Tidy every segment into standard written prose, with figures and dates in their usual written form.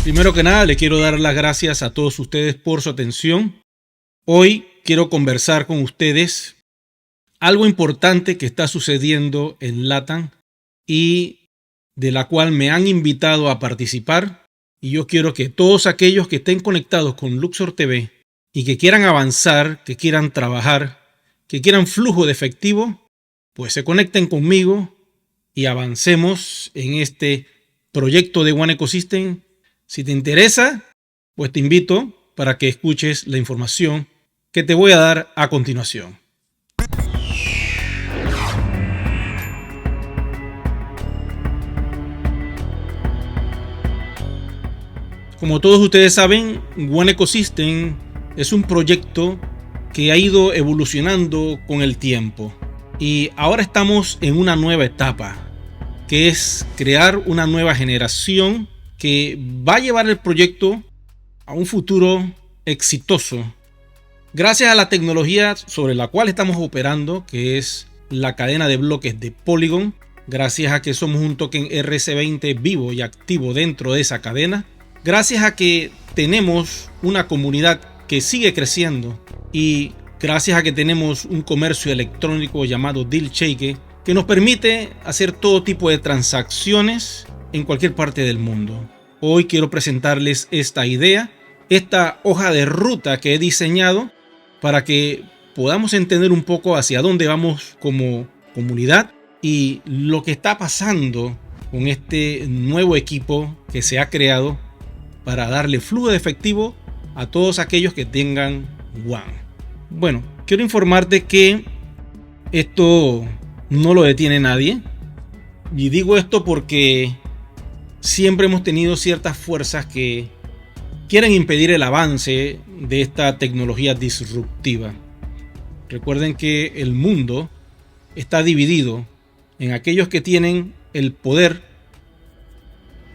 Primero que nada, le quiero dar las gracias a todos ustedes por su atención. Hoy quiero conversar con ustedes algo importante que está sucediendo en LATAM y de la cual me han invitado a participar. Y yo quiero que todos aquellos que estén conectados con Luxor TV y que quieran avanzar, que quieran trabajar, que quieran flujo de efectivo, pues se conecten conmigo y avancemos en este proyecto de One Ecosystem. Si te interesa, pues te invito para que escuches la información que te voy a dar a continuación. Como todos ustedes saben, One Ecosystem es un proyecto que ha ido evolucionando con el tiempo y ahora estamos en una nueva etapa, que es crear una nueva generación que va a llevar el proyecto a un futuro exitoso. Gracias a la tecnología sobre la cual estamos operando, que es la cadena de bloques de Polygon, gracias a que somos un token RC20 vivo y activo dentro de esa cadena, gracias a que tenemos una comunidad que sigue creciendo y gracias a que tenemos un comercio electrónico llamado DealCheque que nos permite hacer todo tipo de transacciones en cualquier parte del mundo. Hoy quiero presentarles esta idea, esta hoja de ruta que he diseñado para que podamos entender un poco hacia dónde vamos como comunidad y lo que está pasando con este nuevo equipo que se ha creado para darle flujo de efectivo a todos aquellos que tengan One. Bueno, quiero informarte que esto no lo detiene nadie. Y digo esto porque siempre hemos tenido ciertas fuerzas que quieren impedir el avance de esta tecnología disruptiva. Recuerden que el mundo está dividido en aquellos que tienen el poder,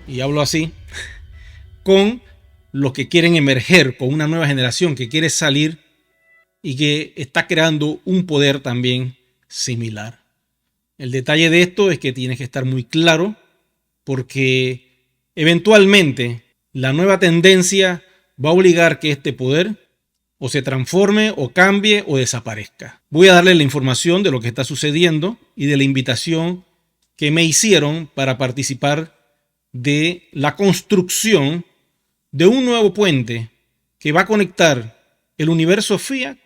y hablo así, con los que quieren emerger, con una nueva generación que quiere salir y que está creando un poder también similar. El detalle de esto es que tienes que estar muy claro porque eventualmente la nueva tendencia va a obligar que este poder o se transforme o cambie o desaparezca. Voy a darle la información de lo que está sucediendo y de la invitación que me hicieron para participar de la construcción de un nuevo puente que va a conectar el universo fiat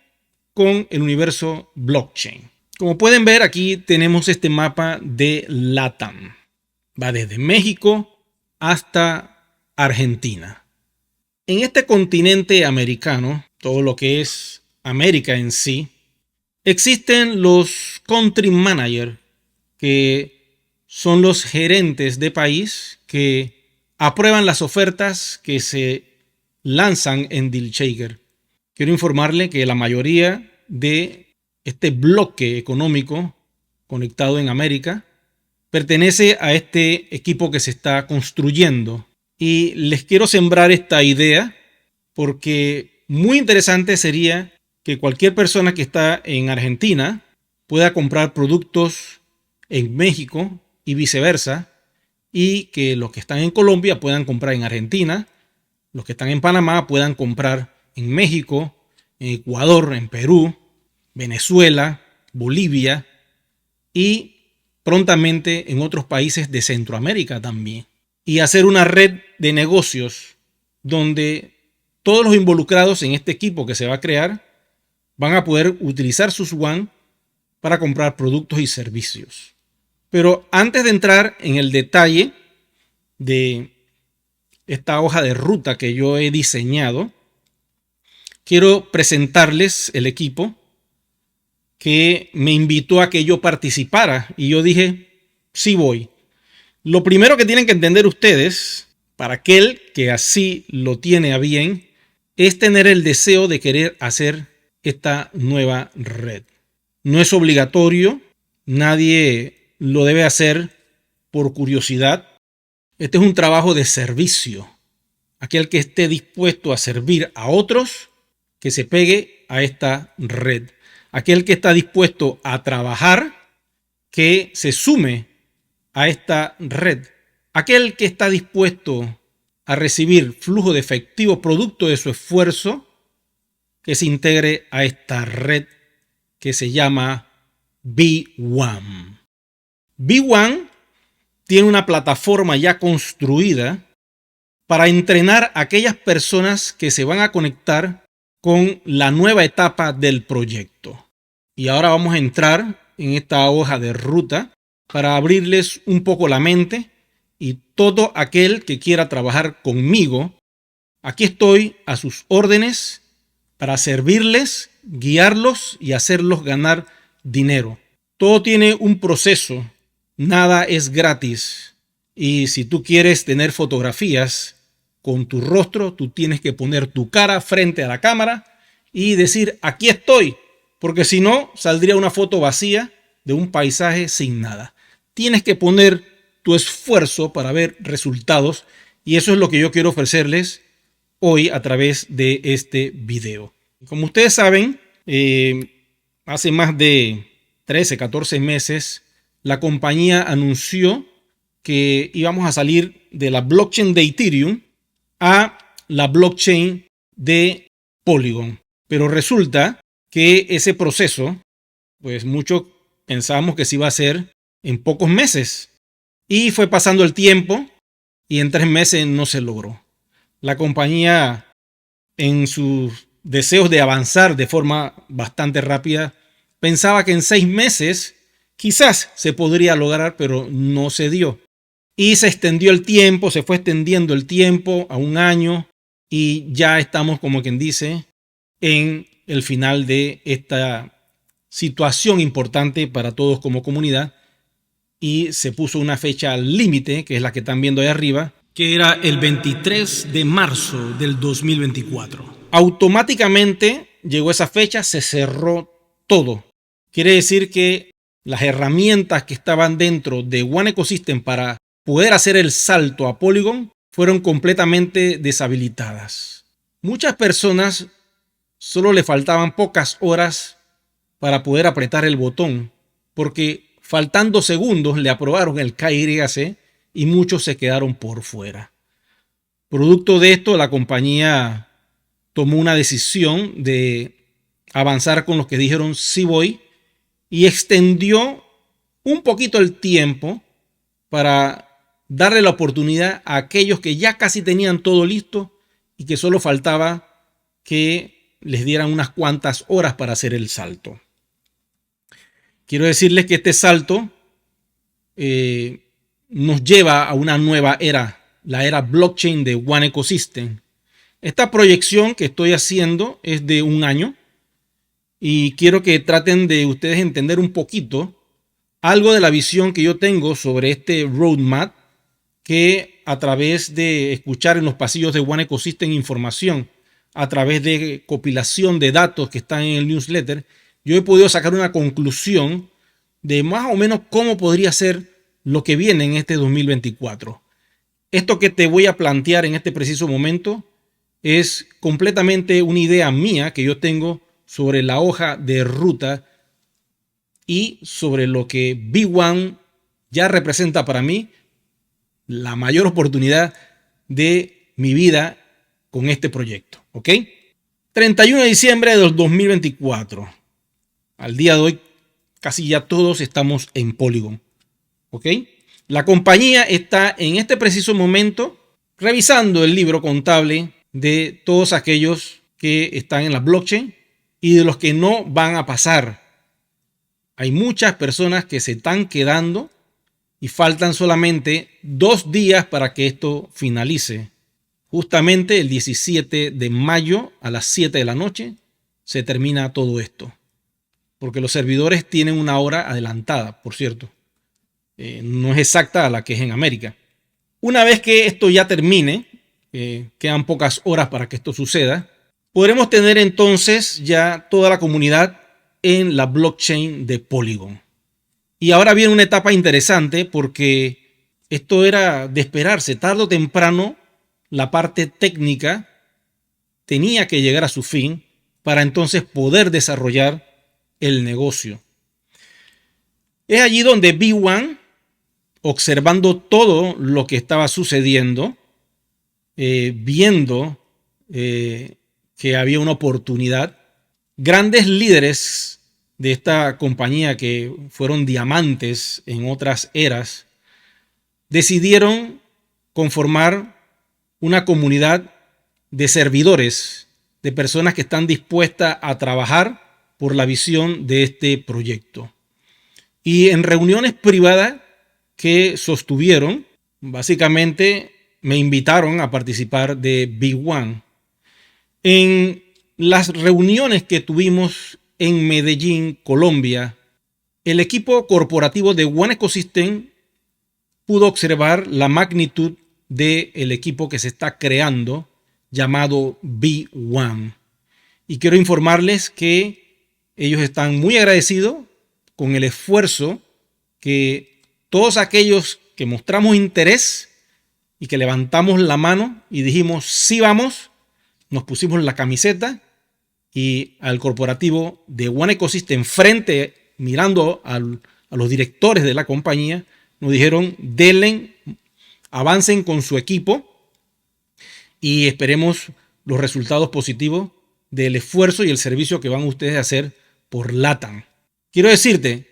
con el universo blockchain. Como pueden ver, aquí tenemos este mapa de LATAM. Va desde México hasta Argentina. En este continente americano, todo lo que es América en sí, existen los country managers, que son los gerentes de país que aprueban las ofertas que se lanzan en DealCheque. Quiero informarle que la mayoría de este bloque económico conectado en América pertenece a este equipo que se está construyendo. Y les quiero sembrar esta idea porque muy interesante sería que cualquier persona que está en Argentina pueda comprar productos en México y viceversa, y que los que están en Colombia puedan comprar en Argentina, los que están en Panamá puedan comprar en México, en Ecuador, en Perú, Venezuela, Bolivia y prontamente en otros países de Centroamérica también. Y hacer una red de negocios donde todos los involucrados en este equipo que se va a crear van a poder utilizar sus One para comprar productos y servicios. Pero antes de entrar en el detalle de esta hoja de ruta que yo he diseñado, quiero presentarles el equipo que me invitó a que yo participara y yo dije, sí voy. Lo primero que tienen que entender ustedes, para aquel que así lo tiene a bien, es tener el deseo de querer hacer esta nueva red. No es obligatorio, nadie lo debe hacer por curiosidad. Este es un trabajo de servicio. Aquel que esté dispuesto a servir a otros, que se pegue a esta red. Aquel que está dispuesto a trabajar, que se sume a esta red. Aquel que está dispuesto a recibir flujo de efectivo producto de su esfuerzo, que se integre a esta red que se llama B1. B1 tiene una plataforma ya construida para entrenar a aquellas personas que se van a conectar con la nueva etapa del proyecto. Y ahora vamos a entrar en esta hoja de ruta para abrirles un poco la mente, y todo aquel que quiera trabajar conmigo, aquí estoy a sus órdenes para servirles, guiarlos y hacerlos ganar dinero. Todo tiene un proceso, nada es gratis. Y si tú quieres tener fotografías con tu rostro, tú tienes que poner tu cara frente a la cámara y decir, aquí estoy, porque si no, saldría una foto vacía de un paisaje sin nada. Tienes que poner tu esfuerzo para ver resultados, y eso es lo que yo quiero ofrecerles hoy a través de este video. Como ustedes saben, hace más de 13, 14 meses, la compañía anunció que íbamos a salir de la blockchain de Ethereum a la blockchain de Polygon. Pero resulta que ese proceso, pues muchos pensábamos que se iba a hacer en pocos meses. Y fue pasando el tiempo y en 3 meses no se logró. La compañía, en sus deseos de avanzar de forma bastante rápida, pensaba que en 6 meses quizás se podría lograr, pero no se dio. Y se extendió el tiempo, se fue extendiendo el tiempo a 1 año, y ya estamos, como quien dice, en el final de esta situación importante para todos como comunidad. Y se puso una fecha límite, que es la que están viendo ahí arriba, que era el 23 de marzo del 2024. Automáticamente llegó esa fecha, se cerró todo. Quiere decir que las herramientas que estaban dentro de One Ecosystem para poder hacer el salto a Polygon fueron completamente deshabilitadas. Muchas personas solo le faltaban pocas horas para poder apretar el botón, porque faltando segundos le aprobaron el KYC y muchos se quedaron por fuera. Producto de esto, la compañía tomó una decisión de avanzar con los que dijeron sí voy, y extendió un poquito el tiempo para darle la oportunidad a aquellos que ya casi tenían todo listo y que solo faltaba que les dieran unas cuantas horas para hacer el salto. Quiero decirles que este salto nos lleva a una nueva era, la era blockchain de One Ecosystem. Esta proyección que estoy haciendo es de 1 año, y quiero que traten de ustedes entender un poquito algo de la visión que yo tengo sobre este roadmap, que a través de escuchar en los pasillos de One Ecosystem información, a través de compilación de datos que están en el newsletter, yo he podido sacar una conclusión de más o menos cómo podría ser lo que viene en este 2024. Esto que te voy a plantear en este preciso momento es completamente una idea mía que yo tengo sobre la hoja de ruta y sobre lo que B1 ya representa para mí, la mayor oportunidad de mi vida con este proyecto. ¿Ok? 31 de diciembre del 2024. Al día de hoy, casi ya todos estamos en Polygon. ¿Ok? La compañía está en este preciso momento revisando el libro contable de todos aquellos que están en la blockchain y de los que no van a pasar. Hay muchas personas que se están quedando y faltan solamente 2 días para que esto finalice. Justamente el 17 de mayo a las 7 de la noche se termina todo esto. Porque los servidores tienen una hora adelantada, por cierto. No es exacta a la que es en América. Una vez que esto ya termine, quedan pocas horas para que esto suceda, podremos tener entonces ya toda la comunidad en la blockchain de Polygon. Y ahora viene una etapa interesante, porque esto era de esperarse. Tarde o temprano, la parte técnica tenía que llegar a su fin para entonces poder desarrollar el negocio. Es allí donde B1, observando todo lo que estaba sucediendo, viendo que había una oportunidad. Grandes líderes de esta compañía que fueron diamantes en otras eras decidieron conformar una comunidad de servidores, de personas que están dispuestas a trabajar por la visión de este proyecto. Y en reuniones privadas que sostuvieron, básicamente me invitaron a participar de Big One. En las reuniones que tuvimos en Medellín, Colombia, el equipo corporativo de One Ecosystem pudo observar la magnitud del equipo que se está creando llamado B1. Y quiero informarles que ellos están muy agradecidos con el esfuerzo que todos aquellos que mostramos interés y que levantamos la mano y dijimos sí vamos, nos pusimos la camiseta y al corporativo de One Ecosystem frente, mirando a los directores de la compañía, nos dijeron denle, avancen con su equipo y esperemos los resultados positivos del esfuerzo y el servicio que van ustedes a hacer por LATAM. Quiero decirte,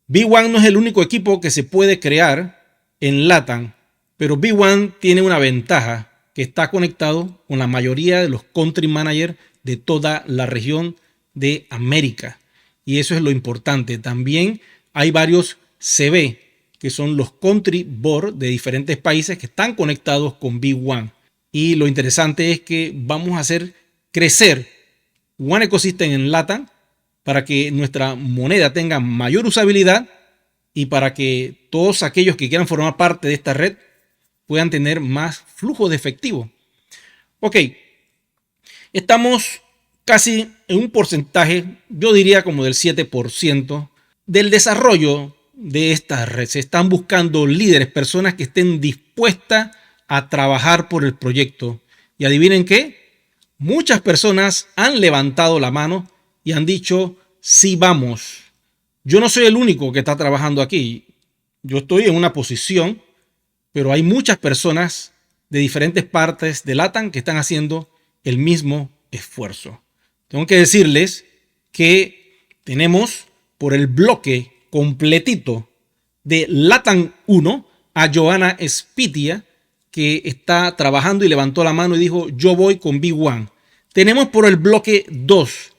B1 no es el único equipo que se puede crear en LATAM, pero B1 tiene una ventaja, que está conectado con la mayoría de los country managers de toda la región de América. Y eso es lo importante. También hay varios CB, que son los country board de diferentes países que están conectados con B1. Y lo interesante es que vamos a hacer crecer One Ecosystem en LATAM para que nuestra moneda tenga mayor usabilidad y para que todos aquellos que quieran formar parte de esta red puedan tener más flujo de efectivo. Ok, estamos casi en un porcentaje, yo diría como del 7% del desarrollo de esta red. Se están buscando líderes, personas que estén dispuestas a trabajar por el proyecto. Y adivinen qué, muchas personas han levantado la mano y han dicho sí vamos. Yo no soy el único que está trabajando aquí. Yo estoy en una posición, pero hay muchas personas de diferentes partes de LATAM que están haciendo el mismo esfuerzo. Tengo que decirles que tenemos por el bloque completito de LATAM 1 a Joana Spitia, que está trabajando y levantó la mano y dijo yo voy con B1. Tenemos por el bloque 2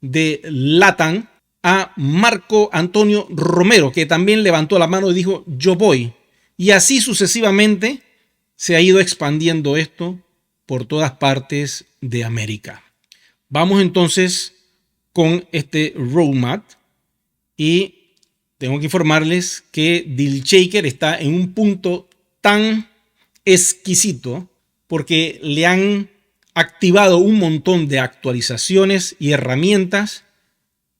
de LATAM a Marco Antonio Romero, que también levantó la mano y dijo yo voy. Y así sucesivamente se ha ido expandiendo esto por todas partes de América. Vamos entonces con este roadmap y tengo que informarles que Dealshaker está en un punto tan exquisito porque le han activado un montón de actualizaciones y herramientas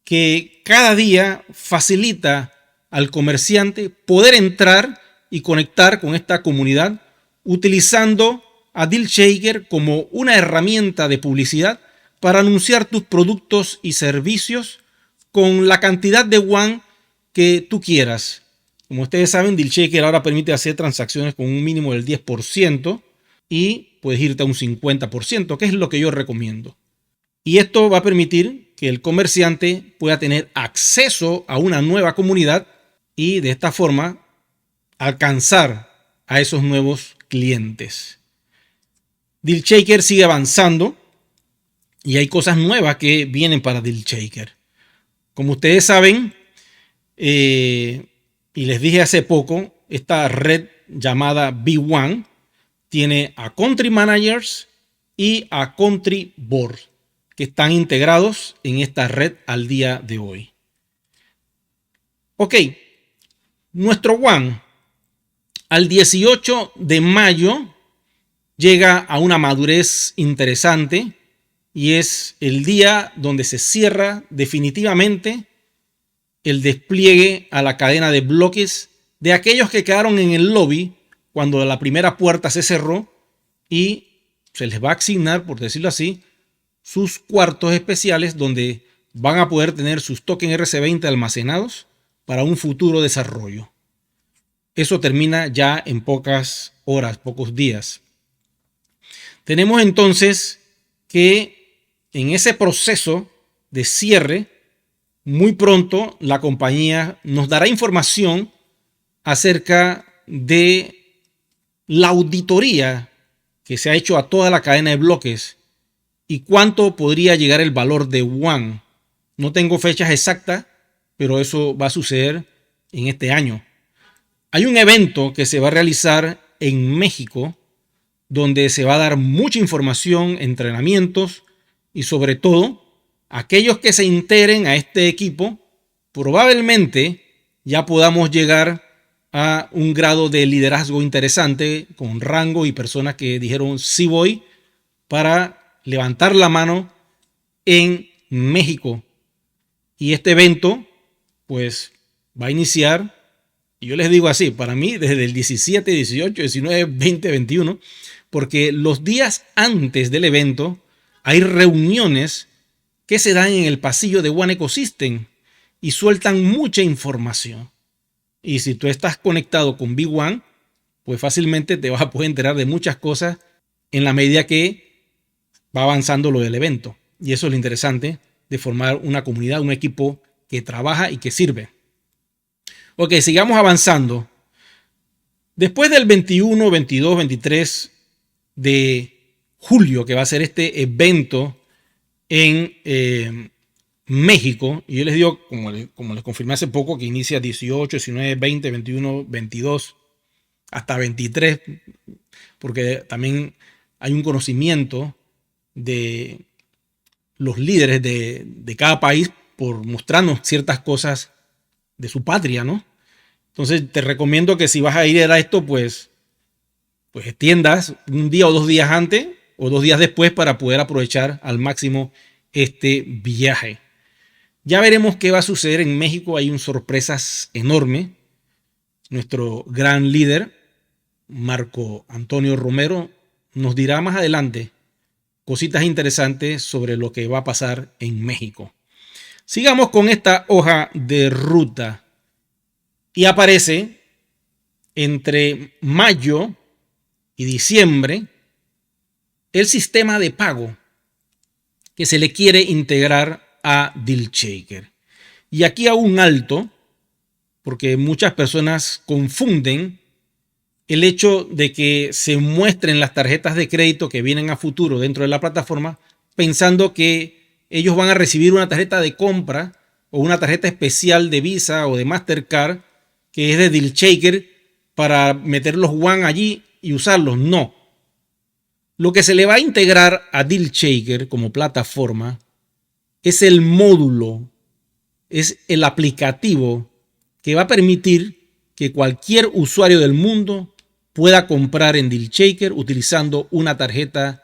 que cada día facilita al comerciante poder entrar y conectar con esta comunidad utilizando a Dealshaker como una herramienta de publicidad para anunciar tus productos y servicios con la cantidad de One que tú quieras. Como ustedes saben, Dealshaker ahora permite hacer transacciones con un mínimo del 10% y puedes irte a un 50%, que es lo que yo recomiendo. Y esto va a permitir que el comerciante pueda tener acceso a una nueva comunidad y de esta forma alcanzar a esos nuevos clientes. Dealshaker sigue avanzando y hay cosas nuevas que vienen para Dealshaker. Como ustedes saben, y les dije hace poco, esta red llamada B1 tiene a Country Managers y a Country Board que están integrados en esta red al día de hoy. Ok, nuestro One al 18 de mayo llega a una madurez interesante y es el día donde se cierra definitivamente el despliegue a la cadena de bloques de aquellos que quedaron en el lobby cuando la primera puerta se cerró y se les va a asignar, por decirlo así, sus cuartos especiales donde van a poder tener sus tokens RC20 almacenados para un futuro desarrollo. Eso termina ya en pocas horas, pocos días. Tenemos entonces que en ese proceso de cierre, muy pronto la compañía nos dará información acerca de la auditoría que se ha hecho a toda la cadena de bloques y cuánto podría llegar el valor de One. No tengo fechas exactas, pero eso va a suceder en este año. Hay un evento que se va a realizar en México donde se va a dar mucha información, entrenamientos y sobre todo aquellos que se integren a este equipo probablemente ya podamos llegar a un grado de liderazgo interesante con rango y personas que dijeron sí voy para levantar la mano en México. Y este evento pues va a iniciar, y yo les digo así, para mí desde el 17, 18, 19, 20, 21, porque los días antes del evento hay reuniones que se dan en el pasillo de One Ecosystem y sueltan mucha información. Y si tú estás conectado con Big One, pues fácilmente te vas a poder enterar de muchas cosas en la medida que va avanzando lo del evento. Y eso es lo interesante de formar una comunidad, un equipo que trabaja y que sirve. Ok, sigamos avanzando. Después del 21, 22, 23 de julio, que va a ser este evento en México, y yo les digo, como les confirmé hace poco, que inicia 18, 19, 20, 21, 22, hasta 23, porque también hay un conocimiento de los líderes de cada país por mostrarnos ciertas cosas de su patria, ¿no? Entonces te recomiendo que si vas a ir a esto, pues extiendas un día o 2 días antes o 2 días después para poder aprovechar al máximo este viaje. Ya veremos qué va a suceder en México. Hay sorpresas enormes. Nuestro gran líder, Marco Antonio Romero, nos dirá más adelante cositas interesantes sobre lo que va a pasar en México. Sigamos con esta hoja de ruta. Y aparece entre mayo y diciembre el sistema de pago que se le quiere integrar a DealShaker. Y aquí hago un alto porque muchas personas confunden el hecho de que se muestren las tarjetas de crédito que vienen a futuro dentro de la plataforma pensando que ellos van a recibir una tarjeta de compra o una tarjeta especial de Visa o de Mastercard que es de DealShaker para meter los One allí y usarlos. No. Lo que se le va a integrar a DealShaker como plataforma es el módulo, es el aplicativo que va a permitir que cualquier usuario del mundo pueda comprar en DealShaker utilizando una tarjeta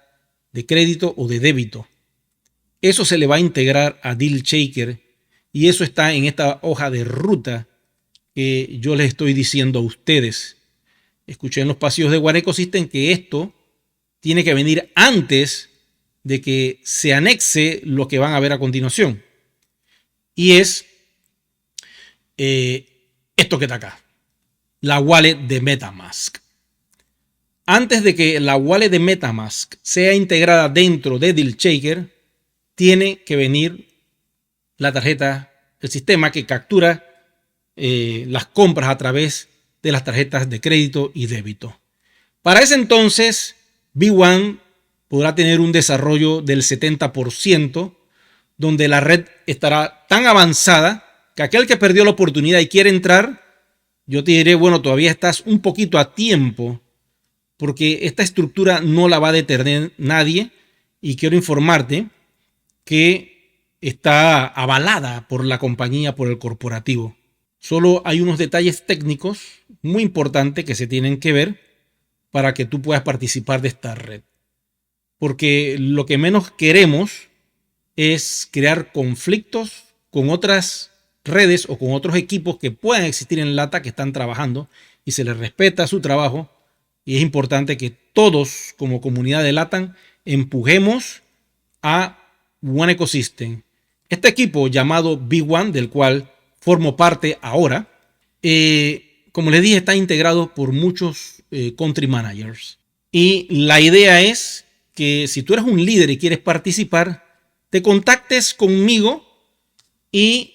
de crédito o de débito. Eso se le va a integrar a DealShaker y eso está en esta hoja de ruta que yo les estoy diciendo a ustedes. Escuché en los pasillos de One Ecosystem que esto tiene que venir antes de que se anexe lo que van a ver a continuación. Y es esto que está acá, la wallet de MetaMask. Antes de que la wallet de MetaMask sea integrada dentro de DealShaker, tiene que venir la tarjeta, el sistema que captura las compras a través de las tarjetas de crédito y débito. Para ese entonces, B1 podrá tener un desarrollo del 70%, donde la red estará tan avanzada que aquel que perdió la oportunidad y quiere entrar, yo te diré, bueno, todavía estás un poquito a tiempo, porque esta estructura no la va a detener nadie y quiero informarte que está avalada por la compañía, por el corporativo. Solo hay unos detalles técnicos muy importantes que se tienen que ver para que tú puedas participar de esta red. Porque lo que menos queremos es crear conflictos con otras redes o con otros equipos que puedan existir en LATA que están trabajando y se les respeta su trabajo. Y es importante que todos como comunidad de LATAM empujemos a One Ecosystem. Este equipo llamado B1, del cual formo parte ahora, como les dije, está integrado por muchos country managers. Y la idea es que si tú eres un líder y quieres participar, te contactes conmigo y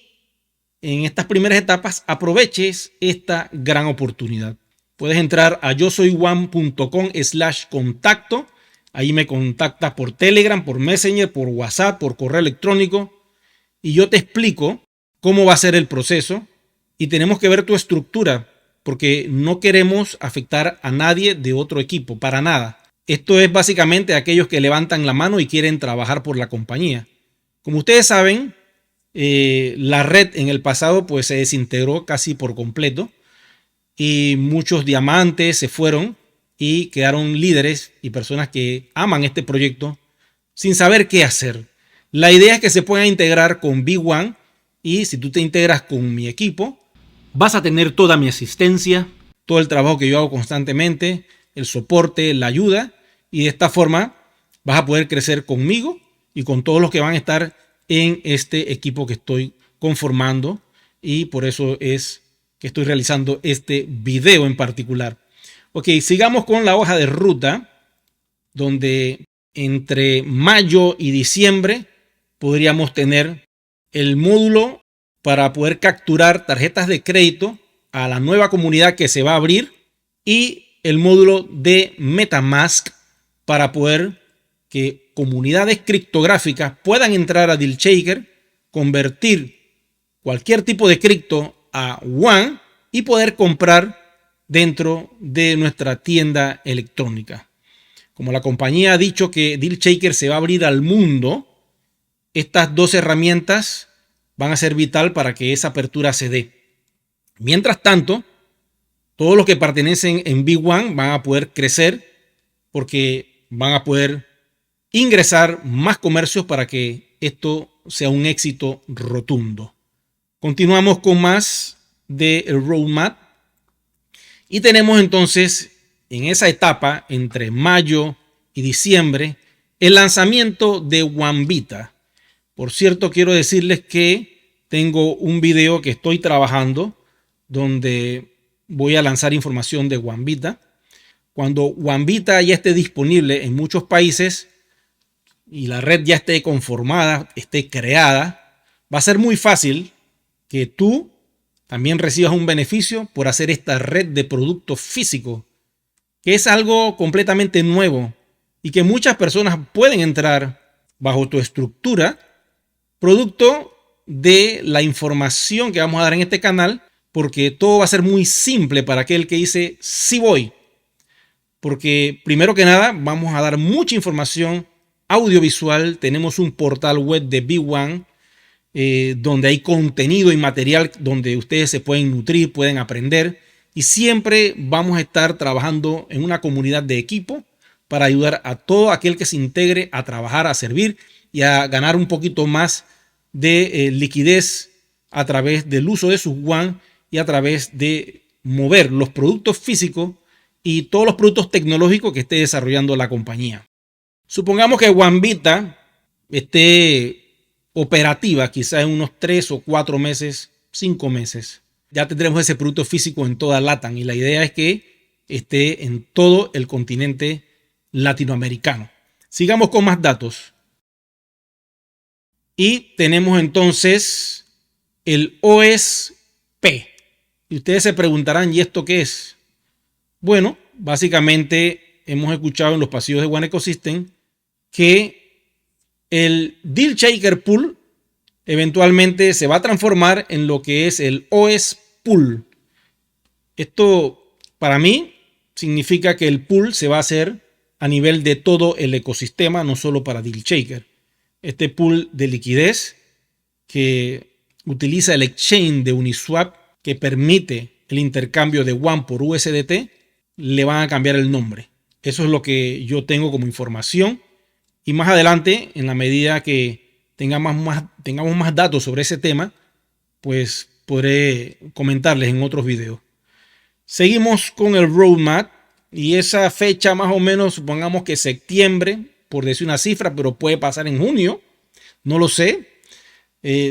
en estas primeras etapas aproveches esta gran oportunidad. Puedes entrar a yosoyjuan.com/contacto. Ahí me contactas por Telegram, por Messenger, por WhatsApp, por correo electrónico y yo te explico cómo va a ser el proceso y tenemos que ver tu estructura porque no queremos afectar a nadie de otro equipo, para nada. Esto es básicamente aquellos que levantan la mano y quieren trabajar por la compañía. Como ustedes saben, la red en el pasado pues se desintegró casi por completo y muchos diamantes se fueron y quedaron líderes y personas que aman este proyecto sin saber qué hacer. La idea es que se puedan integrar con V1 y si tú te integras con mi equipo, vas a tener toda mi asistencia, todo el trabajo que yo hago constantemente, el soporte, la ayuda y de esta forma vas a poder crecer conmigo y con todos los que van a estar en este equipo que estoy conformando y por eso es que estoy realizando este video en particular. Ok, sigamos con la hoja de ruta donde entre mayo y diciembre podríamos tener el módulo para poder capturar tarjetas de crédito a la nueva comunidad que se va a abrir y el módulo de MetaMask para poder que comunidades criptográficas puedan entrar a DealShaker, convertir cualquier tipo de cripto a One y poder comprar dentro de nuestra tienda electrónica. Como la compañía ha dicho que DealShaker se va a abrir al mundo, estas dos herramientas van a ser vital para que esa apertura se dé. Mientras tanto, todos los que pertenecen en V1 van a poder crecer porque van a poder ingresar más comercios para que esto sea un éxito rotundo. Continuamos con más del roadmap y tenemos entonces en esa etapa entre mayo y diciembre el lanzamiento de OneVita. Por cierto, quiero decirles que tengo un video que estoy trabajando donde voy a lanzar información de OneVita. Cuando OneVita ya esté disponible en muchos países y la red ya esté conformada, esté creada, va a ser muy fácil que tú también recibas un beneficio por hacer esta red de productos físicos, que es algo completamente nuevo y que muchas personas pueden entrar bajo tu estructura, producto de la información que vamos a dar en este canal, porque todo va a ser muy simple para aquel que dice sí voy. Porque primero que nada vamos a dar mucha información audiovisual. Tenemos un portal web de V1 donde hay contenido y material donde ustedes se pueden nutrir, pueden aprender y siempre vamos a estar trabajando en una comunidad de equipo para ayudar a todo aquel que se integre a trabajar, a servir y a ganar un poquito más de liquidez a través del uso de sus One y a través de mover los productos físicos y todos los productos tecnológicos que esté desarrollando la compañía. Supongamos que OneVita esté operativa quizás en unos 3 o 4 meses, 5 meses. Ya tendremos ese producto físico en toda LATAM y la idea es que esté en todo el continente latinoamericano. Sigamos con más datos. Y tenemos entonces el OSP. Y ustedes se preguntarán, ¿y esto qué es? Bueno, básicamente hemos escuchado en los pasillos de One Ecosystem que el DealShaker Pool eventualmente se va a transformar en lo que es el OS Pool. Esto para mí significa que el pool se va a hacer a nivel de todo el ecosistema, no solo para DealShaker. Este pool de liquidez que utiliza el exchange de Uniswap que permite el intercambio de One por USDT, le van a cambiar el nombre. Eso es lo que yo tengo como información y más adelante, en la medida que tengamos más datos sobre ese tema, pues podré comentarles en otros videos. Seguimos con el roadmap y esa fecha más o menos, supongamos que septiembre, por decir una cifra, pero puede pasar en junio, no lo sé.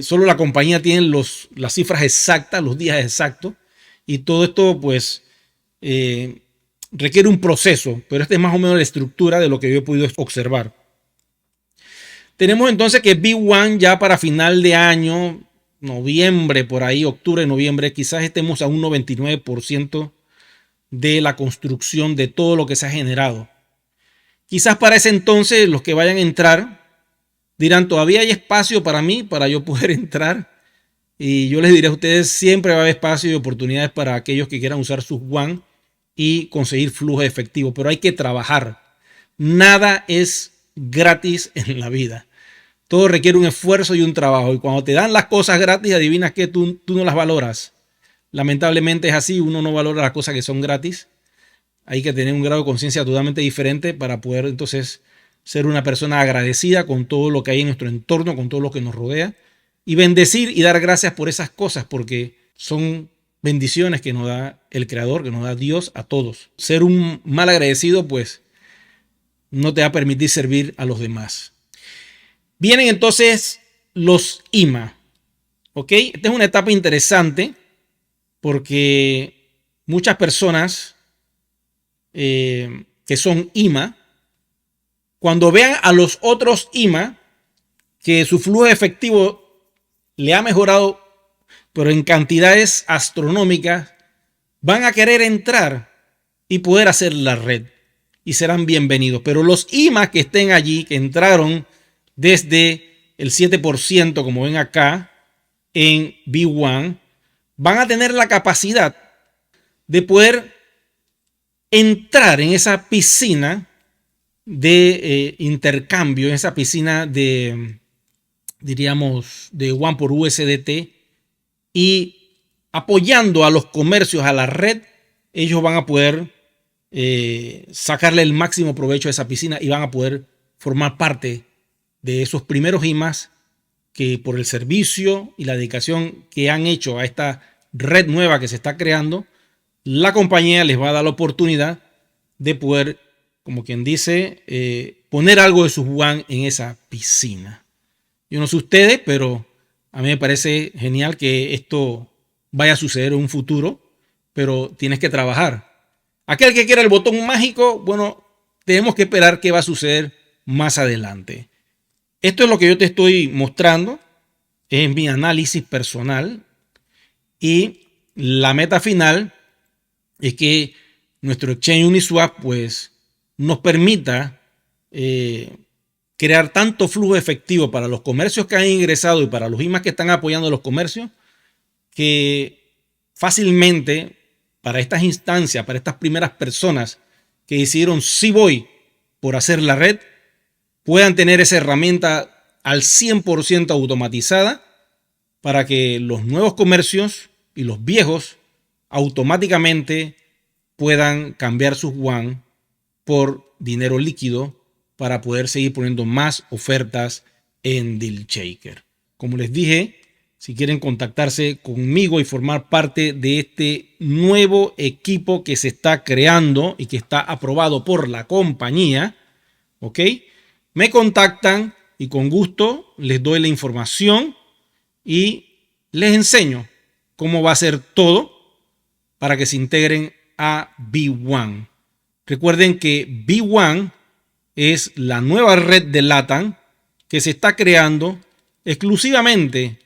Solo la compañía tiene las cifras exactas, los días exactos y todo esto pues requiere un proceso, pero esta es más o menos la estructura de lo que yo he podido observar. Tenemos entonces que V1 ya para final de año, noviembre, por ahí, octubre, noviembre, quizás estemos a un 99% de la construcción de todo lo que se ha generado. Quizás para ese entonces los que vayan a entrar dirán, todavía hay espacio para mí, para yo poder entrar. Y yo les diré a ustedes, siempre va a haber espacio y oportunidades para aquellos que quieran usar sus WAN y conseguir flujo efectivo. Pero hay que trabajar. Nada es gratis en la vida. Todo requiere un esfuerzo y un trabajo. Y cuando te dan las cosas gratis, adivinas que tú no las valoras. Lamentablemente es así, uno no valora las cosas que son gratis. Hay que tener un grado de conciencia totalmente diferente para poder entonces ser una persona agradecida con todo lo que hay en nuestro entorno, con todo lo que nos rodea y bendecir y dar gracias por esas cosas porque son bendiciones que nos da el Creador, que nos da Dios a todos. Ser un mal agradecido pues no te va a permitir servir a los demás. Vienen entonces los IMA. ¿Ok? Esta es una etapa interesante porque muchas personas que son IMA, cuando vean a los otros IMA que su flujo efectivo le ha mejorado, pero en cantidades astronómicas, van a querer entrar y poder hacer la red y serán bienvenidos. Pero los IMA que estén allí, que entraron desde el 7%, como ven acá, en V1, van a tener la capacidad de poder entrar en esa piscina de intercambio, en esa piscina de, diríamos, de WAN por USDT y apoyando a los comercios, a la red, ellos van a poder sacarle el máximo provecho a esa piscina y van a poder formar parte de esos primeros IMAs que por el servicio y la dedicación que han hecho a esta red nueva que se está creando, la compañía les va a dar la oportunidad de poder, como quien dice, poner algo de sus WAN en esa piscina. Yo no sé ustedes, pero a mí me parece genial que esto vaya a suceder en un futuro, pero tienes que trabajar. Aquel que quiera el botón mágico, bueno, tenemos que esperar qué va a suceder más adelante. Esto es lo que yo te estoy mostrando, es mi análisis personal y la meta final es que nuestro exchange Uniswap pues nos permita crear tanto flujo efectivo para los comercios que han ingresado y para los IMAs que están apoyando a los comercios que fácilmente para estas instancias, para estas primeras personas que decidieron sí voy por hacer la red, puedan tener esa herramienta al 100% automatizada para que los nuevos comercios y los viejos automáticamente puedan cambiar sus WAN por dinero líquido para poder seguir poniendo más ofertas en DealShaker. Como les dije, si quieren contactarse conmigo y formar parte de este nuevo equipo que se está creando y que está aprobado por la compañía, ¿ok? Me contactan y con gusto les doy la información y les enseño cómo va a ser todo para que se integren a V1. Recuerden que V1 es la nueva red de LATAM que se está creando exclusivamente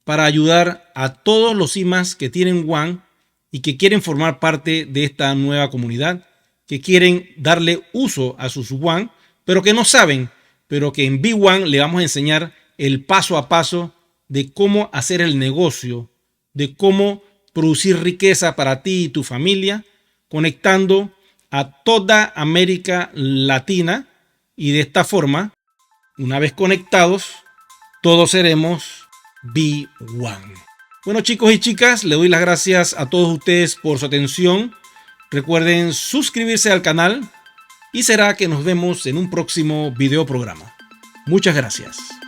para ayudar a todos los IMAs que tienen WAN y que quieren formar parte de esta nueva comunidad, que quieren darle uso a sus WAN, pero que no saben, pero que en V1 le vamos a enseñar el paso a paso de cómo hacer el negocio, de cómo producir riqueza para ti y tu familia, conectando a toda América Latina y de esta forma, una vez conectados, todos seremos V1. Bueno, chicos y chicas, le doy las gracias a todos ustedes por su atención. Recuerden suscribirse al canal y será que nos vemos en un próximo video programa. Muchas gracias.